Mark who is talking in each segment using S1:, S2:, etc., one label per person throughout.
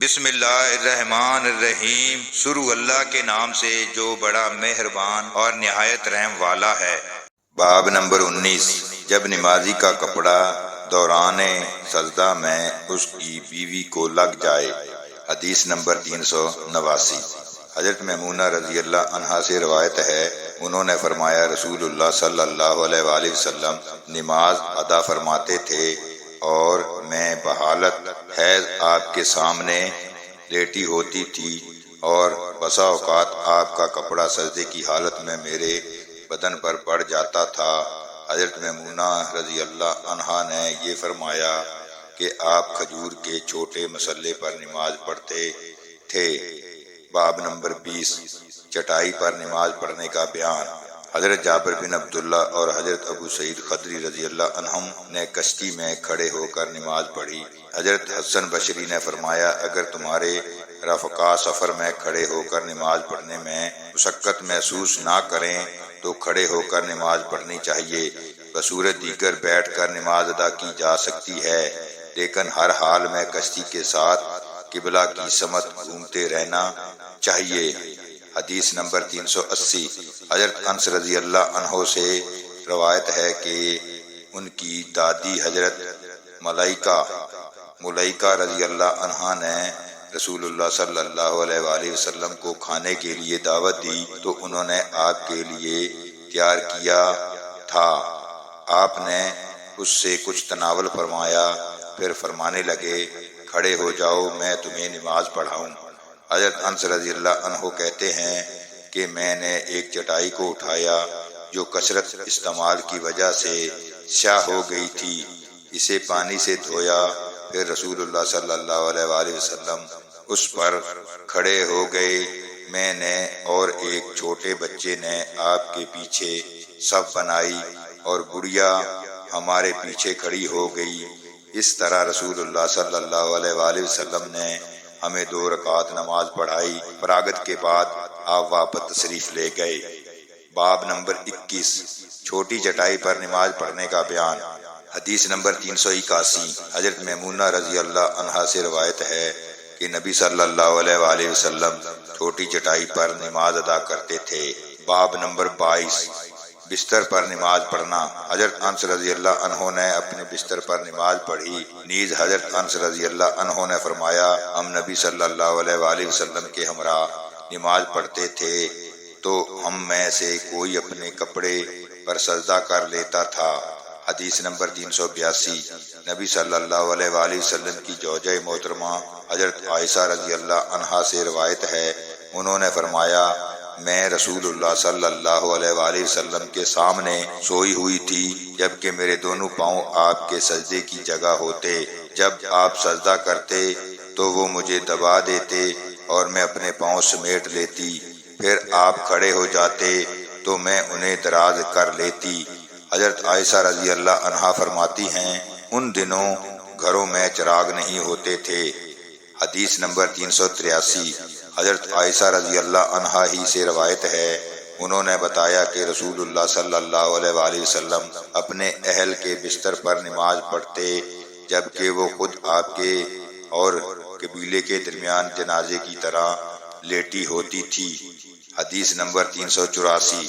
S1: بسم اللہ الرحمن الرحیم، شروع اللہ کے نام سے جو بڑا مہربان اور نہایت رحم والا ہے۔ باب نمبر 19، جب نمازی کا کپڑا دوران سجدہ میں اس کی بیوی کو لگ جائے۔ حدیث نمبر 389۔ حضرت میمونہ رضی اللہ عنہا سے روایت ہے، انہوں نے فرمایا رسول اللہ صلی اللہ علیہ وآلہ وسلم نماز ادا فرماتے تھے اور میں بحالت حیض آپ کے سامنے لیٹی ہوتی تھی اور بسا اوقات آپ کا کپڑا سجدے کی حالت میں میرے بدن پر پڑ جاتا تھا۔ حضرت میمونہ رضی اللہ عنہا نے یہ فرمایا کہ آپ کھجور کے چھوٹے مسلے پر نماز پڑھتے تھے۔ باب نمبر 20، چٹائی پر نماز پڑھنے کا بیان۔ حضرت جابر بن عبداللہ اور حضرت ابو سعید خدری رضی اللہ عنہم نے کشتی میں کھڑے ہو کر نماز پڑھی۔ حضرت حسن بصری نے فرمایا اگر تمہارے رفقا سفر میں کھڑے ہو کر نماز پڑھنے میں مشقت محسوس نہ کریں تو کھڑے ہو کر نماز پڑھنی چاہیے۔ بصورت دیگر بیٹھ کر نماز ادا کی جا سکتی ہے، لیکن ہر حال میں کشتی کے ساتھ قبلہ کی سمت گھومتے رہنا چاہیے۔ حدیث نمبر 380۔ حضرت انس رضی اللہ عنہ سے روایت ہے کہ ان کی دادی حضرت ملائکہ رضی اللہ عنہا نے رسول اللہ صلی اللہ علیہ وآلہ وسلم کو کھانے کے لیے دعوت دی تو انہوں نے آپ کے لیے تیار کیا تھا۔ آپ نے اس سے کچھ تناول فرمایا، پھر فرمانے لگے کھڑے ہو جاؤ میں تمہیں نماز پڑھاؤں۔ حضرت انس رضی اللہ عنہ کہتے ہیں کہ میں نے ایک چٹائی کو اٹھایا جو کثرت استعمال کی وجہ سے سیاہ ہو گئی تھی، اسے پانی سے دھویا، پھر رسول اللہ صلی اللہ علیہ وآلہ وسلم اس پر کھڑے ہو گئے۔ میں نے اور ایک چھوٹے بچے نے آپ کے پیچھے صف بنائی اور گڑیا ہمارے پیچھے کھڑی ہو گئی۔ اس طرح رسول اللہ صلی اللہ علیہ وآلہ وسلم نے ہمیں 2 رکعت نماز پڑھائی، فراغت کے بعد آپ واپس تشریف لے گئے۔ باب نمبر 21، چھوٹی چٹائی پر نماز پڑھنے کا بیان۔ حدیث نمبر 381۔ حضرت میمونہ رضی اللہ عنہا سے روایت ہے کہ نبی صلی اللہ علیہ وآلہ وسلم چھوٹی چٹائی پر نماز ادا کرتے تھے۔ باب نمبر 22، بستر پر نماز پڑھنا۔ حضرت انس رضی اللہ عنہ نے اپنے بستر پر نماز پڑھی۔ نیز حضرت انس رضی اللہ عنہ نے فرمایا ہم نبی صلی اللہ علیہ وآلہ وسلم کے ہمراہ نماز پڑھتے تھے تو ہم میں سے کوئی اپنے کپڑے پر سجدہ کر لیتا تھا۔ حدیث نمبر 382۔ نبی صلی اللہ علیہ وآلہ وسلم کی زوجہ محترمہ حضرت عائشہ رضی اللہ عنہا سے روایت ہے، انہوں نے فرمایا میں رسول اللہ صلی اللہ علیہ وآلہ وسلم کے سامنے سوئی ہوئی تھی جبکہ میرے دونوں پاؤں آپ کے سجدے کی جگہ ہوتے۔ جب آپ سجدہ کرتے تو وہ مجھے دبا دیتے اور میں اپنے پاؤں سمیٹ لیتی، پھر آپ کھڑے ہو جاتے تو میں انہیں دراز کر لیتی۔ حضرت عائشہ رضی اللہ عنہا فرماتی ہیں ان دنوں گھروں میں چراغ نہیں ہوتے تھے۔ حدیث نمبر 383۔ حضرت عائشہ رضی اللہ عنہا ہی سے روایت ہے، انہوں نے بتایا کہ رسول اللہ صلی اللہ علیہ وآلہ وسلم اپنے اہل کے بستر پر نماز پڑھتے جبکہ وہ خود آپ کے اور قبیلے کے درمیان جنازے کی طرح لیٹی ہوتی تھی۔ حدیث نمبر 384۔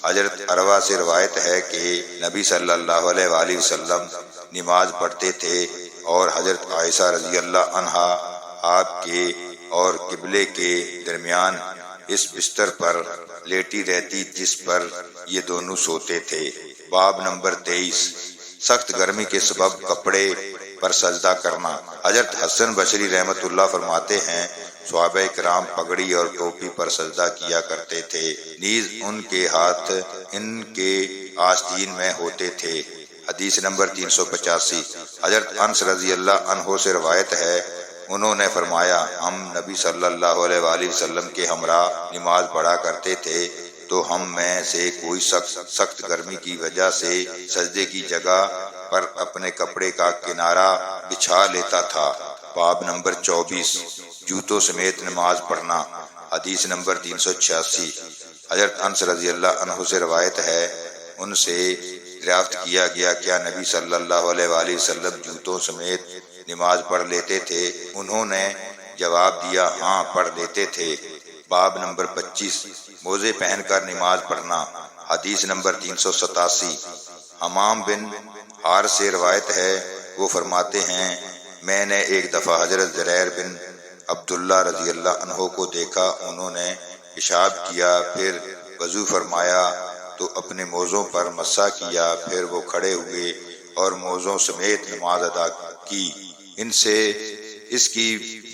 S1: حضرت عروہ سے روایت ہے کہ نبی صلی اللہ علیہ وآلہ وسلم نماز پڑھتے تھے اور حضرت عائشہ رضی اللہ عنہا آپ کے اور قبلے کے درمیان اس بستر پر لیٹی رہتی جس پر یہ دونوں سوتے تھے۔ باب نمبر 23، سخت گرمی کے سبب کپڑے پر سجدہ کرنا۔ حضرت حسن بصری رحمۃ اللہ فرماتے ہیں صحابہ کرام پگڑی اور ٹوپی پر سجدہ کیا کرتے تھے، نیز ان کے ہاتھ ان کے آستین میں ہوتے تھے۔ حدیث نمبر 385۔ حضرت انس رضی اللہ عنہ سے روایت ہے، انہوں نے فرمایا ہم نبی صلی اللہ علیہ وآلہ وسلم کے ہمراہ نماز پڑھا کرتے تھے تو ہم میں سے کوئی سخت گرمی کی وجہ سے سجدے کی جگہ پر اپنے کپڑے کا کنارہ بچھا لیتا تھا۔ باب نمبر 24، جوتوں سمیت نماز پڑھنا۔ حدیث نمبر 386۔ حضرت انس رضی اللہ عنہ سے روایت ہے، ان سے دریافت کیا گیا کیا نبی صلی اللہ علیہ وآلہ وسلم جوتوں سمیت نماز پڑھ لیتے تھے؟ انہوں نے جواب دیا ہاں پڑھ لیتے تھے۔ باب نمبر 25 موزے پہن کر نماز پڑھنا۔ حدیث نمبر 387 حمام بن حارث سے روایت ہے، وہ فرماتے ہیں میں نے ایک دفعہ حضرت زریر بن عبداللہ رضی اللہ عنہ کو دیکھا، انہوں نے پیشاب کیا، پھر وضو فرمایا تو اپنے موزوں پر مسح کیا، پھر وہ کھڑے ہوئے اور موزوں سمیت نماز ادا کی۔ ان سے اس کی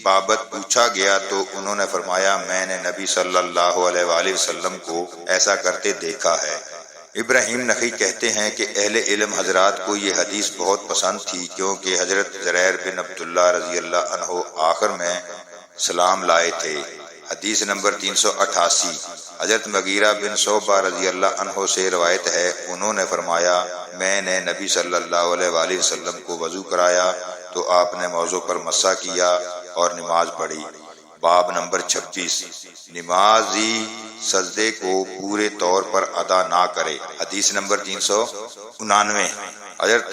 S1: بابت پوچھا گیا تو انہوں نے فرمایا میں نے نبی صلی اللہ علیہ وآلہ وسلم کو ایسا کرتے دیکھا ہے۔ ابراہیم نخعی کہتے ہیں کہ اہل علم حضرات کو یہ حدیث بہت پسند تھی، کیونکہ حضرت زریر بن عبداللہ رضی اللہ عنہ آخر میں سلام لائے تھے۔ حدیث نمبر 388 حضرت مغیرہ بن شعبہ رضی اللہ عنہ سے روایت ہے، انہوں نے فرمایا میں نے نبی صلی اللہ علیہ وآلہ وسلم کو وضو کرایا تو آپ نے موضوع پر مسح کیا اور نماز پڑھی۔ باب نمبر 26 نمازی سجدے کو پورے طور پر ادا نہ کرے۔ حدیث نمبر 399 حضرت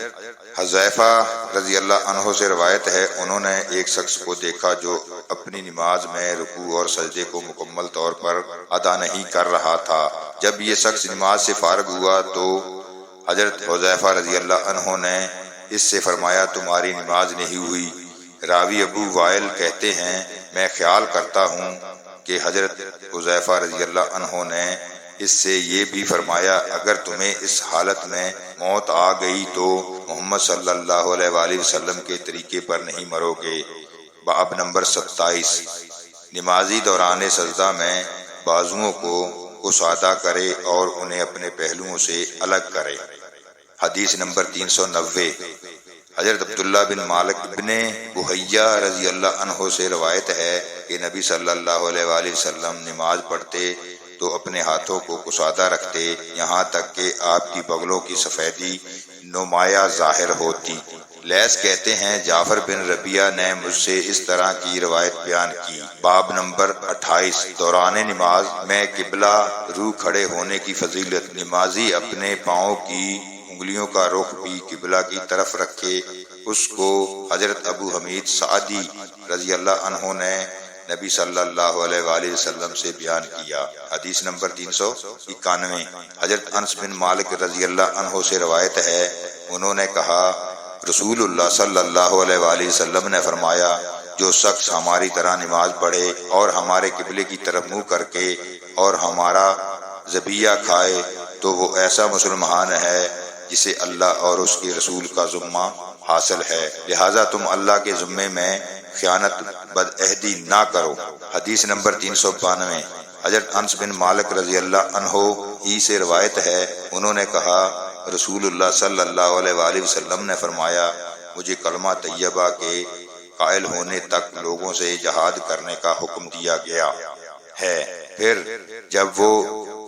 S1: حذیفہ رضی اللہ عنہ سے روایت ہے، انہوں نے ایک شخص کو دیکھا جو اپنی نماز میں رکوع اور سجدے کو مکمل طور پر ادا نہیں کر رہا تھا۔ جب یہ شخص نماز سے فارغ ہوا تو حضرت حذیفہ رضی اللہ عنہ نے اس سے فرمایا تمہاری نماز نہیں ہوئی۔ راوی ابو وائل کہتے ہیں میں خیال کرتا ہوں کہ حضرت حذیفہ رضی اللہ عنہ نے اس سے یہ بھی فرمایا اگر تمہیں اس حالت میں موت آ گئی تو محمد صلی اللہ علیہ وآلہ وسلم کے طریقے پر نہیں مرو گے۔ باب نمبر 27 نمازی دوران سجدہ میں بازوؤں کو کشادہ کرے اور انہیں اپنے پہلوؤں سے الگ کرے۔ حدیث نمبر 390 حضرت عبداللہ بن مالک بن بحیہ رضی اللہ عنہ سے روایت ہے کہ نبی صلی اللہ علیہ وآلہ وسلم نماز پڑھتے تو اپنے ہاتھوں کو کشادہ رکھتے یہاں تک کہ آپ کی بغلوں کی سفیدی نمایاں ظاہر ہوتی۔ لیث کہتے ہیں جعفر بن ربیعہ نے مجھ سے اس طرح کی روایت بیان کی۔ باب نمبر 28 دوران نماز میں قبلہ رو کھڑے ہونے کی فضیلت۔ نمازی اپنے پاؤں کی انگلیوں کا رخ بھی قبلہ کی طرف رکھے۔ اس کو حضرت ابو حمید سعدی رضی اللہ عنہ نے نبی صلی اللہ علیہ وآلہ وسلم سے بیان کیا۔ حدیث نمبر 391 حضرت انس بن مالک رضی اللہ عنہ سے روایت ہے، انہوں نے کہا رسول اللہ صلی اللہ علیہ وآلہ وسلم نے فرمایا جو شخص ہماری طرح نماز پڑھے اور ہمارے قبلے کی طرف منہ کر کے اور ہمارا ذبیحہ کھائے تو وہ ایسا مسلمان ہے جسے اللہ اور اس کے رسول کا ذمہ حاصل ہے، لہٰذا تم اللہ کے ذمے میں خیانت بدعہدی نہ کرو۔ حدیث نمبر 392 حضرت انس بن مالک رضی اللہ عنہ ہی سے روایت ہے، انہوں نے کہا رسول اللہ صلی اللہ علیہ وآلہ وسلم نے فرمایا مجھے کلمہ طیبہ کے قائل ہونے تک لوگوں سے جہاد کرنے کا حکم دیا گیا ہے، پھر جب وہ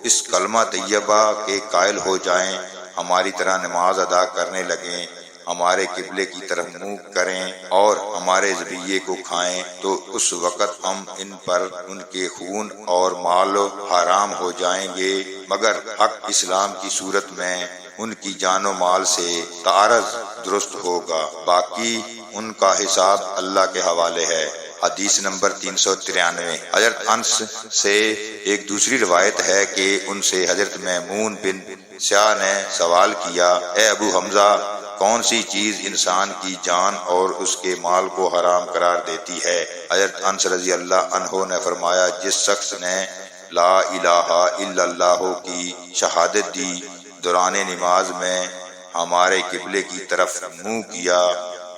S1: اس کلمہ طیبہ کے قائل ہو جائیں، ہماری طرح نماز ادا کرنے لگیں، ہمارے قبلے کی طرف منہ کریں اور ہمارے ذبیحے کو کھائیں تو اس وقت ہم ان پر ان کے خون اور مال حرام ہو جائیں گے، مگر حق اسلام کی صورت میں ان کی جان و مال سے تعارض درست ہوگا، باقی ان کا حساب اللہ کے حوالے ہے۔ حدیث نمبر 393 حضرت انس سے ایک دوسری روایت ہے کہ ان سے حضرت میمون بن سیاہ نے سوال کیا اے ابو حمزہ کون سی چیز انسان کی جان اور اس کے مال کو حرام قرار دیتی ہے؟ حضرت انس رضی اللہ عنہ نے فرمایا جس شخص نے لا الہ الا اللہ کی شہادت دی، دوران نماز میں ہمارے قبلے کی طرف منہ کیا،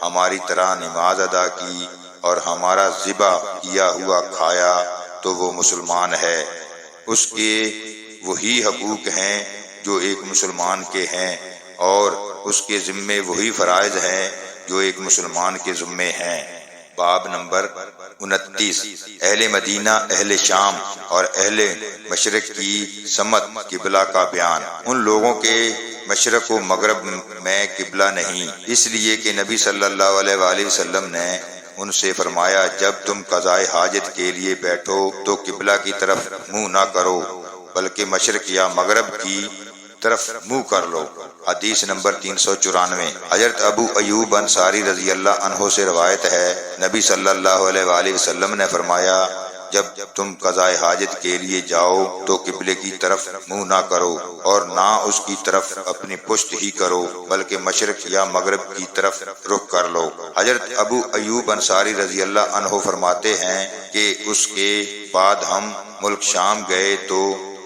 S1: ہماری طرح نماز ادا کی اور ہمارا ذبح کیا ہوا کھایا تو وہ مسلمان ہے۔ اس کے وہی حقوق ہیں جو ایک مسلمان کے ہیں اور اس کے ذمے وہی فرائض ہیں جو ایک مسلمان کے ذمے ہیں۔ باب نمبر 29 اہل مدینہ، اہل شام اور اہل مشرق کی سمت قبلہ کا بیان۔ ان لوگوں کے مشرق و مغرب میں قبلہ نہیں، اس لیے کہ نبی صلی اللہ علیہ وآلہ وسلم نے ان سے فرمایا جب تم قضائے حاجت کے لیے بیٹھو تو قبلہ کی طرف منہ نہ کرو بلکہ مشرق یا مغرب کی طرف منہ کر لو۔ حدیث نمبر 394۔ حضرت ابو ایوب انصاری رضی اللہ عنہ سے روایت ہے، نبی صلی اللہ علیہ وآلہ وسلم نے فرمایا، جب تم قضاء حاجت کے لیے جاؤ تو قبلے کی طرف منہ نہ کرو اور نہ اس کی طرف اپنی پشت ہی کرو، بلکہ مشرق یا مغرب کی طرف رخ کر لو۔ حضرت ابو ایوب انصاری رضی اللہ عنہ فرماتے ہیں کہ اس کے بعد ہم ملک شام گئے تو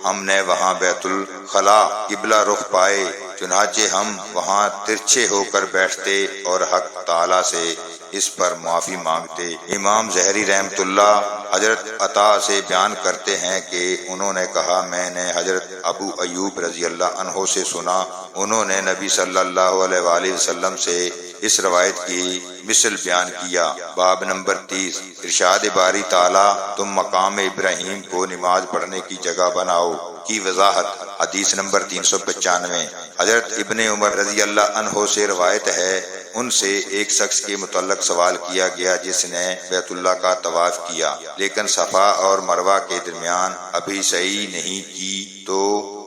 S1: ہم نے وہاں بیت الخلا قبلہ رخ پائے، چنانچہ ہم وہاں ترچھے ہو کر بیٹھتے اور حق تعالی سے اس پر معافی مانگتے۔ امام زہری رحمۃ اللہ حضرت عطا سے بیان کرتے ہیں کہ انہوں نے کہا، میں نے حضرت ابو ایوب رضی اللہ عنہ سے سنا، انہوں نے نبی صلی اللہ علیہ وآلہ وسلم سے اس روایت کی مثل بیان کیا۔ باب نمبر 30۔ ارشاد باری تعالی، تم مقام ابراہیم کو نماز پڑھنے کی جگہ بناؤ کی وضاحت۔ حدیث نمبر 395۔ حضرت ابن عمر رضی اللہ عنہ سے روایت ہے، ان سے ایک شخص کے متعلق سوال کیا گیا جس نے بیت اللہ کا طواف کیا لیکن صفا اور مروہ کے درمیان ابھی سعی نہیں کی، تو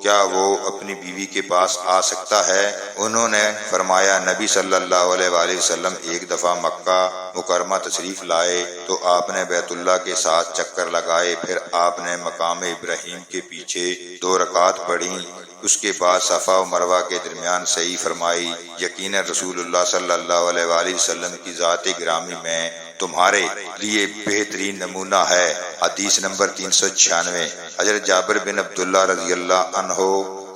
S1: کیا وہ اپنی بیوی کے پاس آ سکتا ہے؟ انہوں نے فرمایا، نبی صلی اللہ علیہ وآلہ وسلم ایک دفعہ مکہ مکرمہ تشریف لائے تو آپ نے بیت اللہ کے ساتھ چکر لگائے، پھر آپ نے مقام ابراہیم کے پیچھے 2 رکعت پڑھی، اس کے بعد صفا و مروہ کے درمیان سعی فرمائی۔ یقیناً رسول اللہ صلی اللہ علیہ وآلہ وسلم کی ذات گرامی میں تمہارے لیے بہترین نمونہ ہے۔ حدیث نمبر 396۔ حضرت جابر بن عبداللہ رضی اللہ عنہ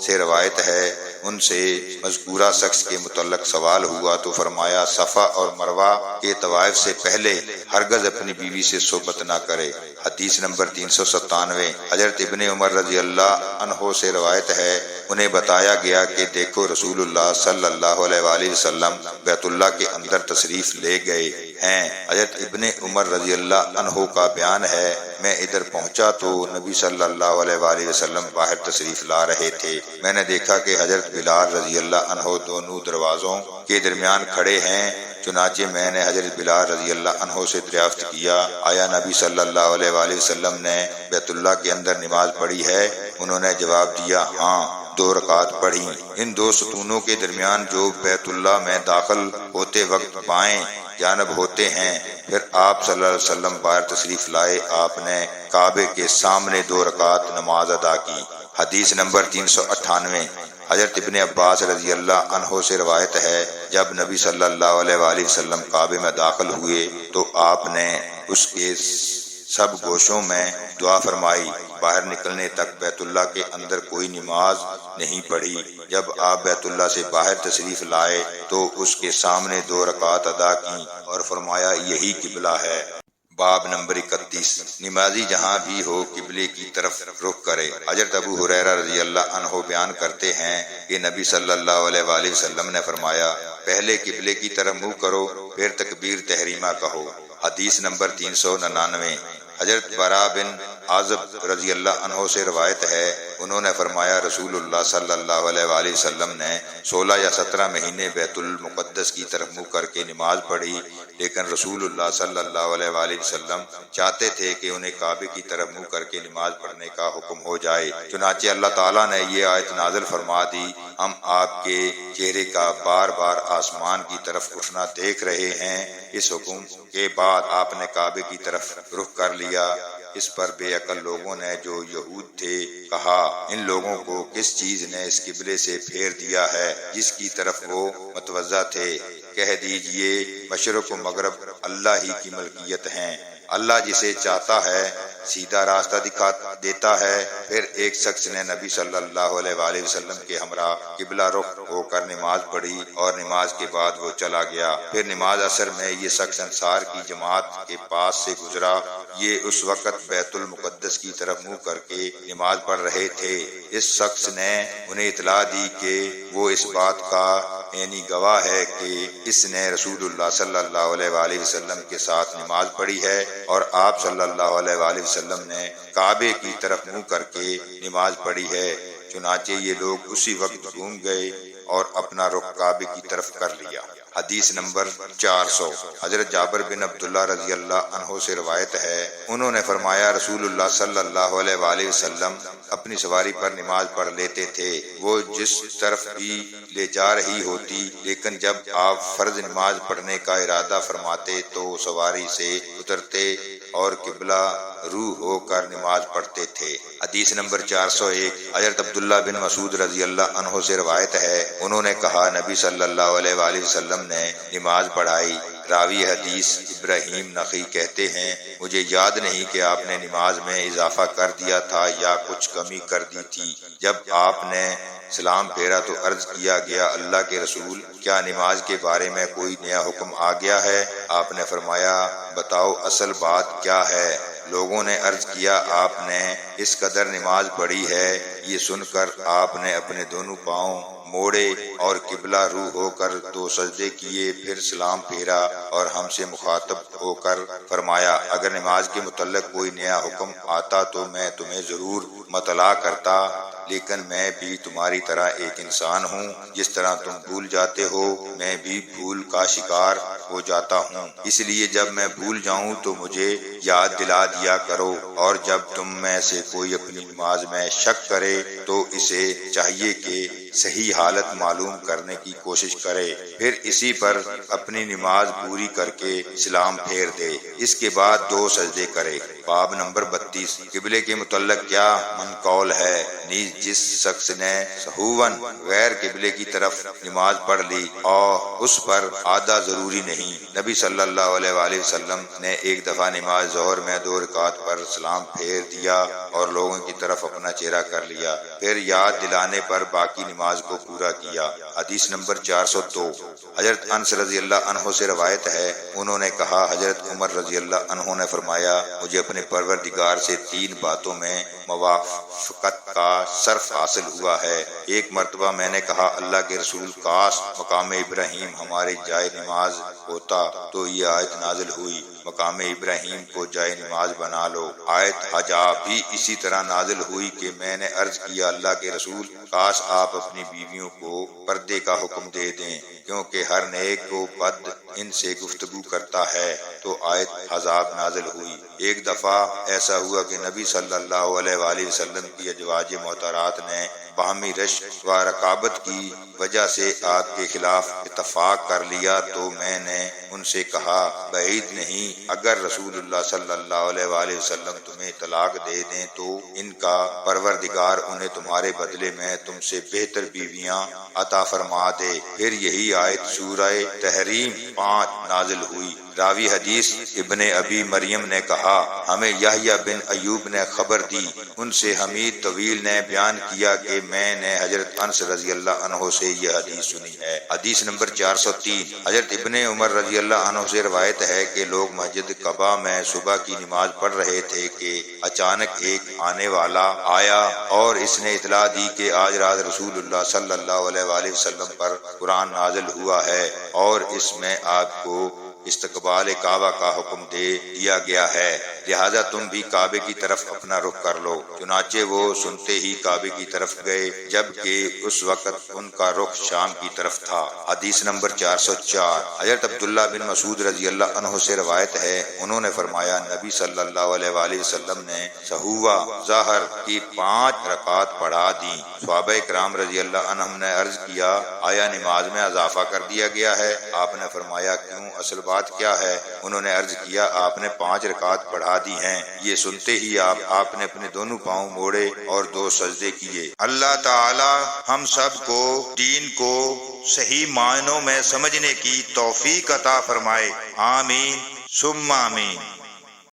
S1: سے روایت ہے، ان سے مذکورہ شخص کے متعلق سوال ہوا تو فرمایا، صفا اور مروہ کے طواف سے پہلے ہرگز اپنی بیوی سے صحبت نہ کرے۔ حدیث نمبر 397۔ حضرت ابن عمر رضی اللہ عنہ سے روایت ہے، انہیں بتایا گیا کہ دیکھو رسول اللہ صلی اللہ علیہ وآلہ وسلم بیت اللہ کے اندر تشریف لے گئے ہیں۔ حضرت ابن عمر رضی اللہ عنہ کا بیان ہے، میں ادھر پہنچا تو نبی صلی اللہ علیہ وآلہ وسلم باہر تشریف لا رہے تھے، میں نے دیکھا کہ حضرت بلال رضی اللہ عنہ دونوں دروازوں کے درمیان کھڑے ہیں، چنانچہ میں نے حضرت بلال رضی اللہ عنہ سے دریافت کیا، آیا نبی صلی اللہ علیہ وآلہ وسلم نے بیت اللہ کے اندر نماز پڑھی ہے؟ انہوں نے جواب دیا، ہاں 2 رکعت پڑھی۔ ان 2 ستونوں کے درمیان جو بیت اللہ میں داخل ہوتے وقت بائیں جانب ہوتے ہیں، پھر آپ صلی اللہ علیہ وسلم باہر تشریف لائے، آپ نے کعبے کے سامنے 2 رکعت نماز ادا کی۔ حدیث نمبر 398۔ حضرت ابن عباس رضی اللہ عنہ سے روایت ہے، جب نبی صلی اللہ علیہ وآلہ وسلم کعبے میں داخل ہوئے تو آپ نے اس کے سب گوشوں میں دعا فرمائی، باہر نکلنے تک بیت اللہ کے اندر کوئی نماز نہیں پڑھی۔ جب آپ بیت اللہ سے باہر تشریف لائے تو اس کے سامنے 2 رکعت ادا کی اور فرمایا، یہی قبلہ ہے۔ باب نمبر 31۔ نمازی جہاں بھی ہو قبلے کی طرف رخ کرے۔ حضرت ابو ہریرہ رضی اللہ عنہ بیان کرتے ہیں کہ نبی صلی اللہ علیہ وآلہ وسلم نے فرمایا، پہلے قبلے کی طرف منہ کرو، پھر تکبیر تحریمہ کہو۔ حدیث نمبر 399۔ حضرت براء بن عازب رضی اللہ عنہ سے روایت ہے، انہوں نے فرمایا، رسول اللہ صلی اللہ علیہ وآلہ وسلم نے 16 یا 17 مہینے بیت المقدس کی طرف منہ کر کے نماز پڑھی، لیکن رسول اللہ صلی اللہ علیہ وآلہ وسلم چاہتے تھے کہ انہیں کعبے کی طرف منہ کر کے نماز پڑھنے کا حکم ہو جائے، چنانچہ اللہ تعالیٰ نے یہ آیت نازل فرما دی، ہم آپ کے چہرے کا بار بار آسمان کی طرف اٹھنا دیکھ رہے ہیں۔ اس حکم کے بعد آپ نے کعبے کی طرف رخ کر لیا۔ اس پر بے عقل لوگوں نے جو یہود تھے کہا، ان لوگوں کو کس چیز نے اس قبلے سے پھیر دیا ہے جس کی طرف وہ متوجہ تھے؟ کہہ دیجئے مشرق و مغرب اللہ ہی کی ملکیت ہیں، اللہ جسے چاہتا ہے سیدھا راستہ دکھا دیتا ہے۔ پھر ایک شخص نے نبی صلی اللہ علیہ وآلہ وسلم کے ہمراہ قبلہ رخ ہو کر نماز پڑھی اور نماز کے بعد وہ چلا گیا۔ پھر نماز عصر میں یہ شخص انصار کی جماعت کے پاس سے گزرا، یہ اس وقت بیت المقدس کی طرف منہ کر کے نماز پڑھ رہے تھے۔ اس شخص نے انہیں اطلاع دی کہ وہ اس بات کا عینی گواہ ہے کہ اس نے رسول اللہ صلی اللہ علیہ وآلہ وسلم کے ساتھ نماز پڑھی ہے اور آپ صلی اللہ علیہ وآلہ وسلم نے کعبے کی طرف منہ کر کے نماز پڑھی ہے۔ چنانچہ یہ لوگ اسی وقت گھوم گئے اور اپنا رخ کعبے کی طرف کر لیا۔ حدیث نمبر 400 حضرت جابر بن عبداللہ رضی اللہ عنہ سے روایت ہے، انہوں نے فرمایا رسول اللہ صلی اللہ علیہ وآلہ وسلم اپنی سواری پر نماز پڑھ لیتے تھے، وہ جس طرف بھی لے جا رہی ہوتی، لیکن جب آپ فرض نماز پڑھنے کا ارادہ فرماتے تو سواری سے اترتے اور قبلہ رو ہو کر نماز پڑھتے تھے۔ حدیث نمبر 401 حضرت عبداللہ بن مسعود رضی اللہ عنہ سے روایت ہے، انہوں نے کہا نبی صلی اللہ علیہ وآلہ وسلم نے نماز پڑھائی۔ راوی حدیث ابراہیم نخعی کہتے ہیں، مجھے یاد نہیں کہ آپ نے نماز میں اضافہ کر دیا تھا یا کچھ کمی کر دی تھی۔ جب آپ نے سلام پھیرا تو عرض کیا گیا اللہ کے رسول، کیا نماز کے بارے میں کوئی نیا حکم آ گیا ہے؟ آپ نے فرمایا بتاؤ اصل بات کیا ہے؟ لوگوں نے عرض کیا آپ نے اس قدر نماز پڑھی ہے۔ یہ سن کر آپ نے اپنے دونوں پاؤں موڑے اور قبلہ رو ہو کر 2 سجدے کیے، پھر سلام پھیرا اور ہم سے مخاطب ہو کر فرمایا اگر نماز کے متعلق کوئی نیا حکم آتا تو میں تمہیں ضرور مطلع کرتا، لیکن میں بھی تمہاری طرح ایک انسان ہوں، جس طرح تم بھول جاتے ہو میں بھی بھول کا شکار ہو جاتا ہوں، اس لیے جب میں بھول جاؤں تو مجھے یاد دلا دیا کرو، اور جب تم میں سے کوئی اپنی نماز میں شک کرے تو اسے چاہیے کہ صحیح حالت معلوم کرنے کی کوشش کرے، پھر اسی پر اپنی نماز پوری کر کے سلام پھیر دے، اس کے بعد 2 سجدے کرے۔ باب نمبر 32 قبلے کے متعلق کیا منقول ہے؟ نیز جس شخص نے سہواً غیر قبلے کی طرف نماز پڑھ لی اور اس پر آدھا ضروری نہیں۔ نبی صلی اللہ علیہ وآلہ وسلم نے ایک دفعہ نماز ظہر میں 2 رکعت پر سلام پھیر دیا اور لوگوں کی طرف اپنا چہرہ کر لیا، پھر یاد دلانے پر باقی نماز کو پورا کیا۔ حدیث نمبر 402 حضرت انس رضی اللہ عنہ سے روایت ہے، انہوں نے کہا حضرت عمر رضی اللہ عنہ نے فرمایا مجھے اپنے پروردگار سے 3 باتوں میں موافقت کا شرف حاصل ہوا ہے۔ ایک مرتبہ میں نے کہا اللہ کے رسول کاش مقام ابراہیم ہمارے جائے نماز ہوتا، تو یہ آیت نازل ہوئی مقام ابراہیم کو جائے نماز بنا لو۔ آیت حجاب بھی اسی طرح نازل ہوئی کہ میں نے عرض کیا اللہ کے رسول کاش آپ اپنی بیویوں کو پردے کا حکم دے دیں، کیونکہ ہر نیک و بد ان سے گفتگو کرتا ہے، تو آیت حجاب نازل ہوئی۔ ایک دفعہ ایسا ہوا کہ نبی صلی اللہ علیہ وآلہ وسلم کی ازواج محترات نے باہمی رشک و رقابت کی وجہ سے آپ کے خلاف اتفاق کر لیا، تو میں نے ان سے کہا بعید نہیں اگر رسول اللہ صلی اللہ علیہ وآلہ وسلم تمہیں طلاق دے دیں تو ان کا پروردگار انہیں تمہارے بدلے میں تم سے بہتر بیویاں عطا فرما دے۔ پھر یہی آیت سورہ تحریم 5 نازل ہوئی۔ راوی حدیث ابن ابی مریم نے کہا ہمیں یحییٰ بن ایوب نے خبر دی، ان سے حمید طویل نے بیان کیا کہ میں نے حضرت انس رضی اللہ عنہ سے یہ حدیث سنی ہے۔ حدیث نمبر 403 حضرت ابن عمر رضی اللہ عنہ سے روایت ہے کہ لوگ مسجد قباء میں صبح کی نماز پڑھ رہے تھے کہ اچانک ایک آنے والا آیا اور اس نے اطلاع دی کہ آج رات رسول اللہ صلی اللہ علیہ وآلہ وسلم پر قرآن نازل ہوا ہے اور اس میں آپ کو استقبال کعبہ کا حکم دے دیا گیا ہے، لہذا تم بھی کعبے کی طرف اپنا رخ کر لو۔ چنانچہ وہ سنتے ہی کعبے کی طرف گئے، جبکہ اس وقت ان کا رخ شام کی طرف تھا۔ حدیث نمبر 404 حضرت عبداللہ بن مسعود رضی اللہ عنہ سے روایت ہے، انہوں نے فرمایا نبی صلی اللہ علیہ وآلہ وسلم نے سہوا ظہر کی 5 رکعات پڑھا دیں۔ صحابہ کرام رضی اللہ عنہم نے عرض کیا آیا نماز میں اضافہ کر دیا گیا ہے؟ آپ نے فرمایا کیوں، اصل بات کیا ہے؟ انہوں نے عرض کیا آپ نے 5 رکعات پڑھا دی ہیں۔ یہ سنتے ہی آپ نے اپنے دونوں پاؤں موڑے اور 2 سجدے کیے۔ اللہ تعالی ہم سب کو دین کو صحیح معنوں میں سمجھنے کی توفیق عطا فرمائے، آمین ثم آمین۔